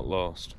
not lost.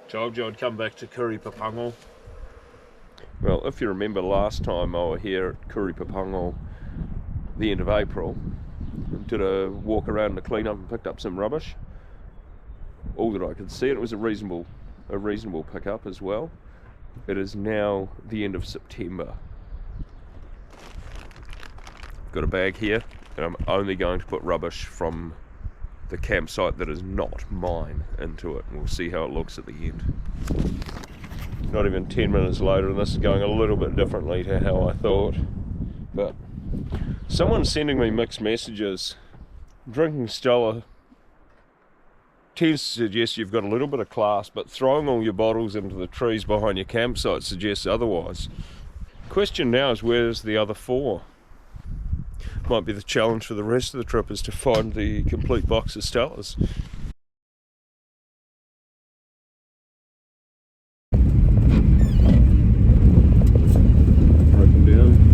Told you I'd come back to Kuripapango. Well, if you remember last time I was here at Kuripapango, the end of April, did a walk around to clean up and picked up some rubbish. All that I could see, and it was a reasonable pickup as well. It is now the end of September. Got a bag here, and I'm only going to put rubbish from the campsite that is not mine into it, and we'll see how it looks at the end. Not even 10 minutes later, and this is going a little bit differently to how I thought, but someone's sending me mixed messages. Drinking Stella tends to suggest you've got a little bit of class, but throwing all your bottles into the trees behind your campsite suggests otherwise. Question now is, where's the other 4? Might be the challenge for the rest of the trip, is to find the complete box of Stellas. Broken down.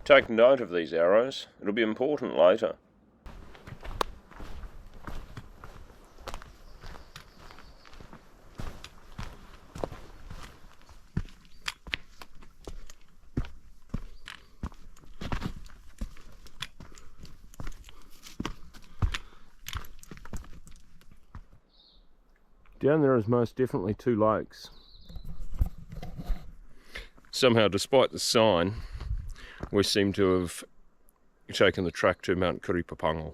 Take note of these arrows, it'll be important later. Down there is most definitely 2 lakes. Somehow, despite the sign, we seem to have taken the track to Mount Kuripapango,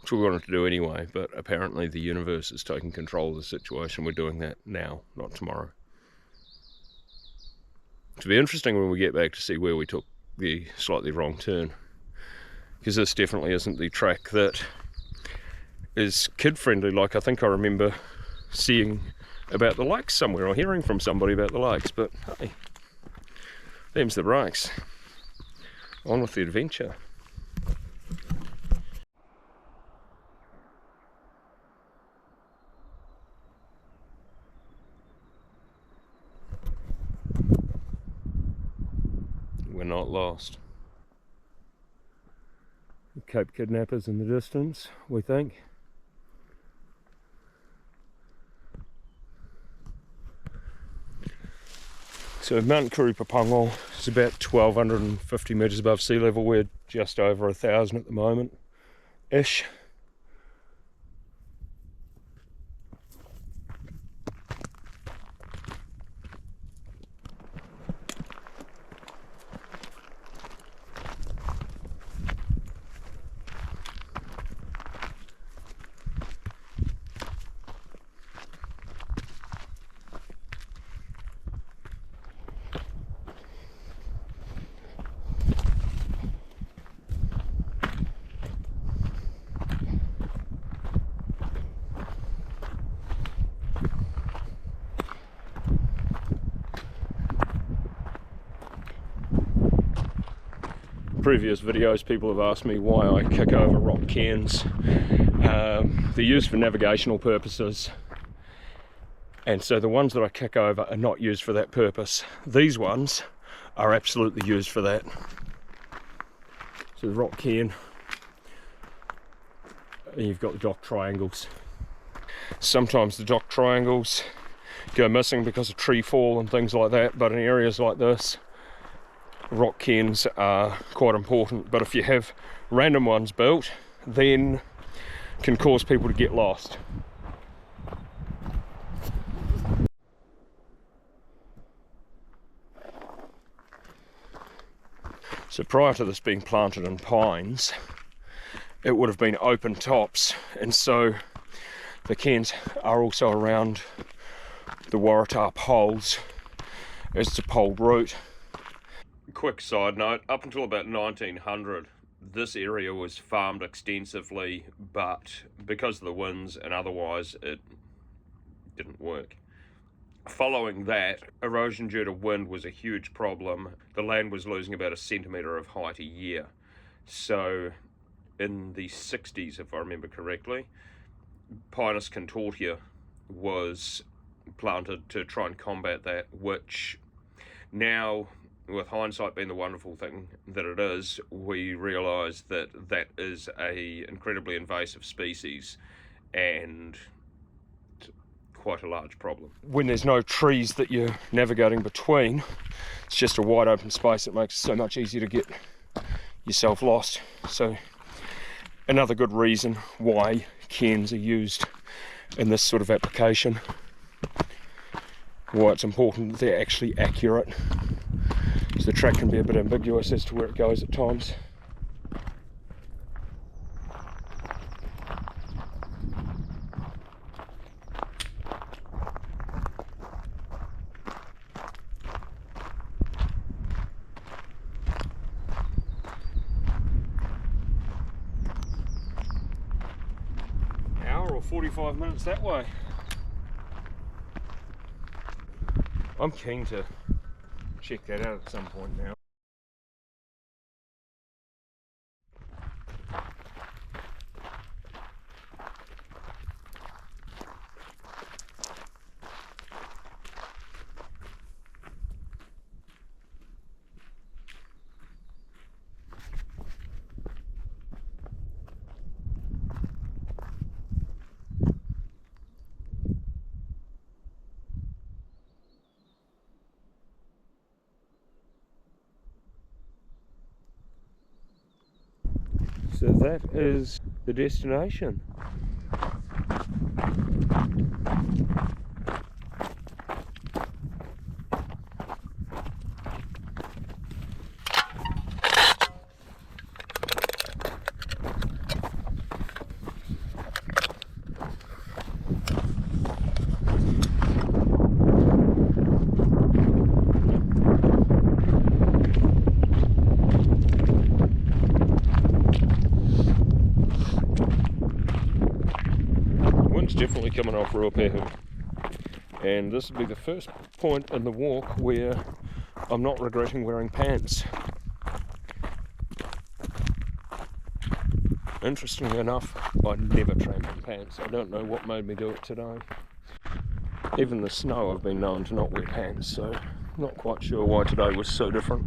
which we wanted to do anyway, but apparently the universe is taking control of the situation. We're doing that now, not tomorrow. It'll be interesting when we get back to see where we took the slightly wrong turn, because this definitely isn't the track that is kid-friendly, like I think I remember seeing about the lakes somewhere, or hearing from somebody about the lakes, but hey, them's the breaks. On with the adventure. We're not lost. Cape Kidnappers in the distance, we think. So Mount Kuripapango is about 1,250 metres above sea level. We're just over 1,000 at the moment-ish. Previous videos, people have asked me why I kick over rock cairns. They're used for navigational purposes. And so the ones that I kick over are not used for that purpose. These ones are absolutely used for that. So the rock cairn, and you've got the dock triangles. Sometimes the dock triangles go missing because of tree fall and things like that, but in areas like this, rock cairns are quite important. But if you have random ones built, then it can cause people to get lost. So prior to this being planted in pines, it would have been open tops, and so the cairns are also around the Waratah poles as it's a poled route. Quick side note, up until about 1900, this area was farmed extensively, but because of the winds and otherwise it didn't work. Following that, erosion due to wind was a huge problem. The land was losing about 1 centimetre of height a year. So in the 60s, if I remember correctly, Pinus contortia was planted to try and combat that, which now, with hindsight being the wonderful thing that it is, we realise that that is a incredibly invasive species and quite a large problem. When there's no trees that you're navigating between, it's just a wide open space. It makes it so much easier to get yourself lost. So another good reason why cairns are used in this sort of application, why it's important that they're actually accurate. So the track can be a bit ambiguous as to where it goes at times. Hour or 45 minutes that way. I'm keen to check that out at some point now. So that is the destination. Definitely coming off Ruapehu, and this will be the first point in the walk where I'm not regretting wearing pants. Interestingly enough, I never tramp in pants. I don't know what made me do it today. Even in the snow I've been known to not wear pants, so not quite sure why today was so different.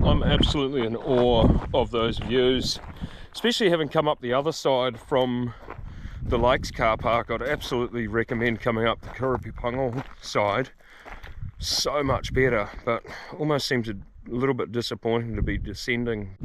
I'm absolutely in awe of those views, especially having come up the other side from the Lakes car park. I'd absolutely recommend coming up the Kuripapango side. So much better, but almost seems a little bit disappointing to be descending.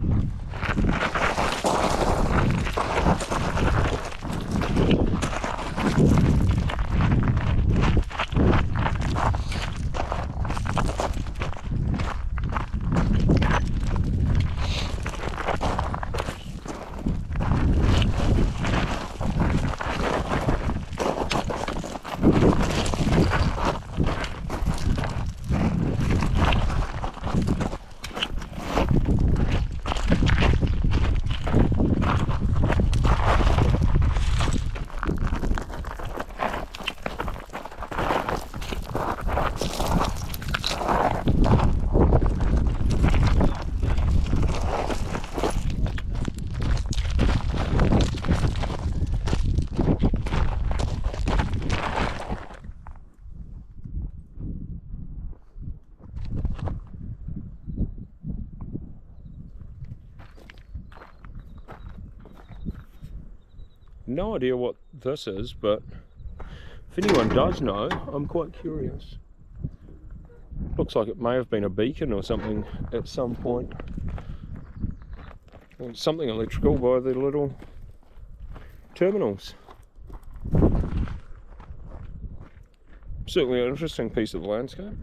no idea what this is, but if anyone does know, I'm quite curious. Looks like it may have been a beacon or something at some point. Or something electrical by the little terminals. Certainly an interesting piece of landscape.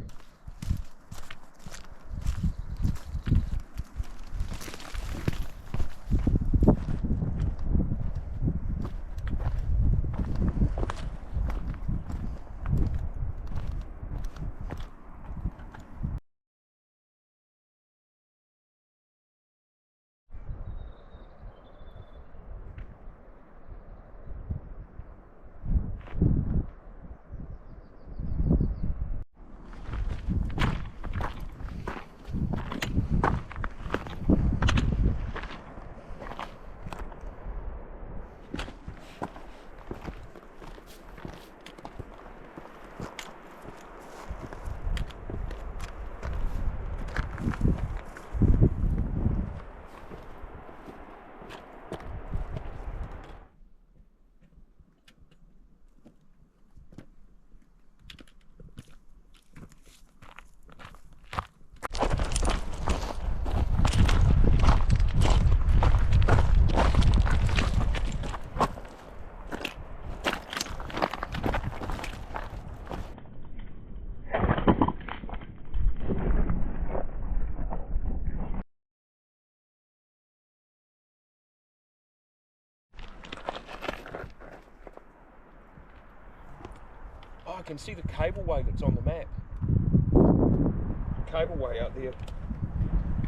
Oh, I can see the cableway that's on the map. Cableway out there.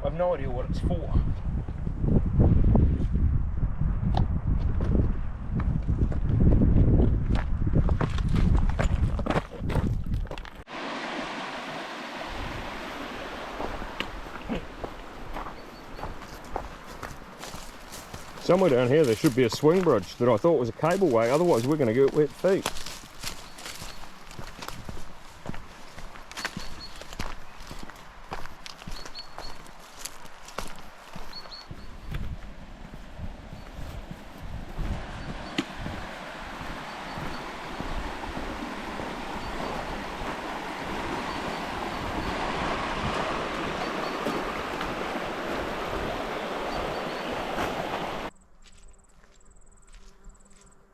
I've no idea what it's for. Somewhere down here there should be a swing bridge that I thought was a cableway, otherwise we're going to get wet feet.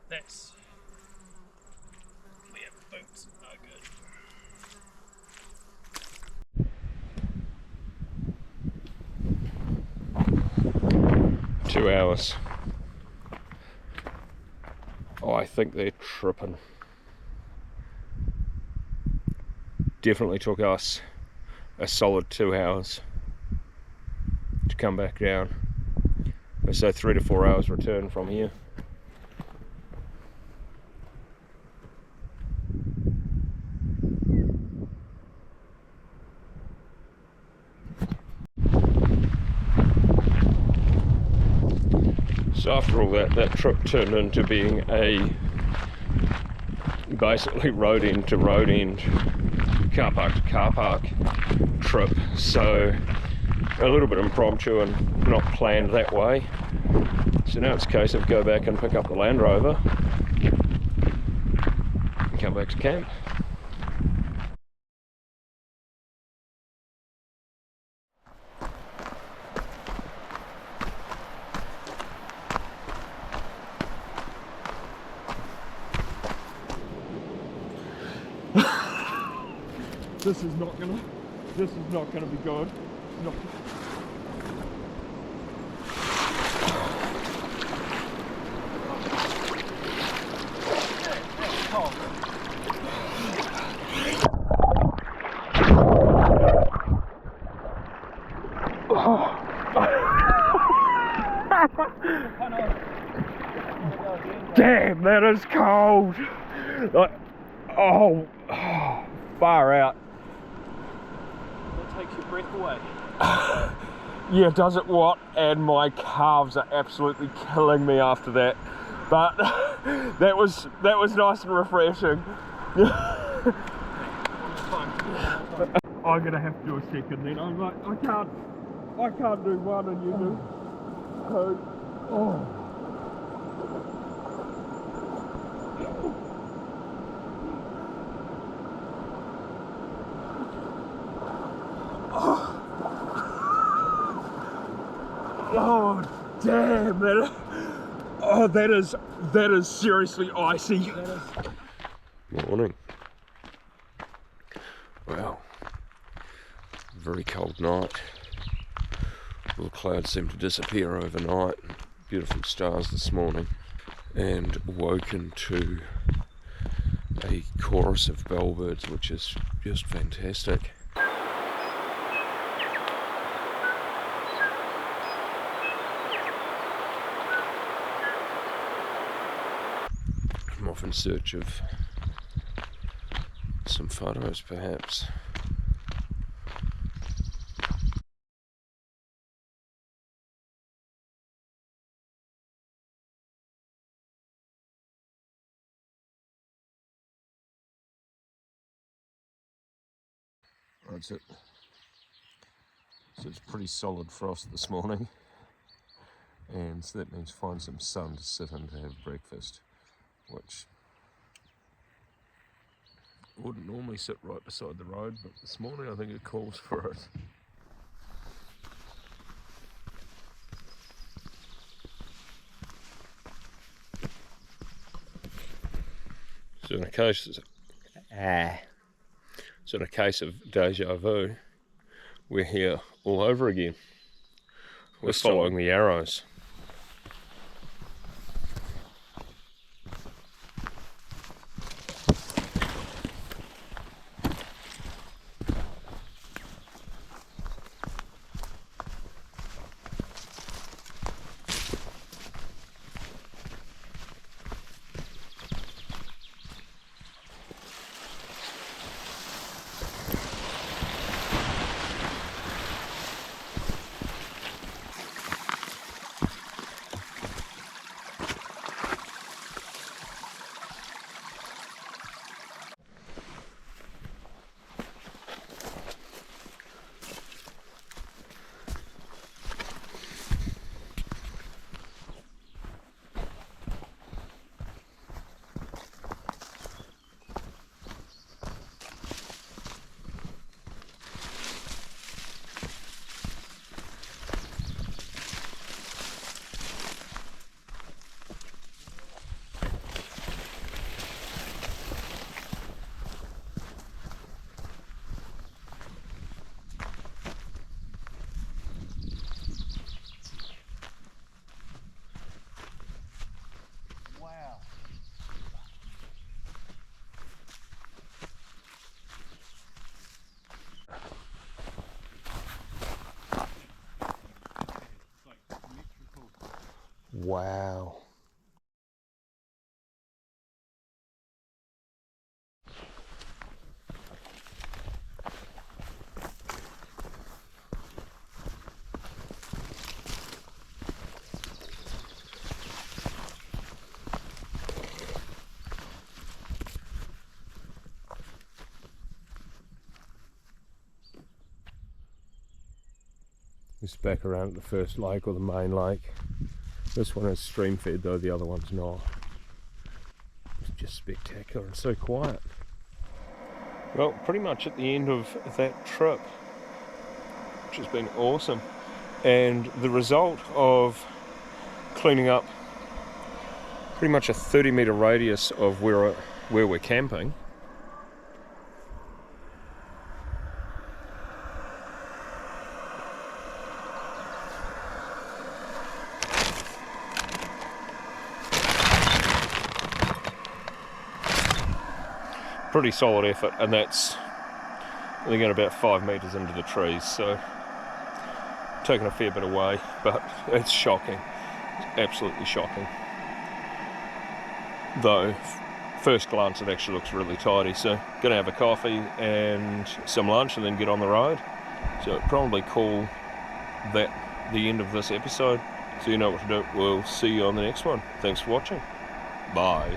That's where boots are good. 2 hours. Oh, I think they're tripping. Definitely took us a solid 2 hours to come back down. So 3 to 4 hours return from here. So after all that trip turned into being a basically road end to road end, car park to car park trip. So a little bit impromptu and not planned that way. So now it's a case of go back and pick up the Land Rover and come back to camp. This is not gonna be good. It's not. Damn, that is cold. Like, oh, far out. Takes your breath away. Yeah, does it what? And my calves are absolutely killing me after that. But that was nice and refreshing. I'm gonna have to do a second then. I'm like, I can't do one and you do two. Oh. Oh, damn! That is seriously icy. Morning. Wow. Very cold night. All the clouds seem to disappear overnight. Beautiful stars this morning. And woken to a chorus of bellbirds, which is just fantastic. I'm off in search of some photos, perhaps. That's it. So it's pretty solid frost this morning, and so that means find some sun to sit in to have breakfast, which wouldn't normally sit right beside the road, but this morning I think it calls for it. So in a case of deja vu, we're here all over again. We're following the arrows. Wow. This back around at the first lake, or the main lake. This one is stream fed though, the other one's not. It's just spectacular and so quiet. Well, pretty much at the end of that trip, which has been awesome. And the result of cleaning up pretty much a 30-metre radius of where we're camping. Pretty solid effort, and that's, I think, at about 5 metres into the trees, so taken a fair bit away, but it's shocking. It's absolutely shocking. Though, first glance it actually looks really tidy, so gonna have a coffee and some lunch and then get on the road. So I'd probably call that the end of this episode, so you know what to do. We'll see you on the next one. Thanks for watching. Bye.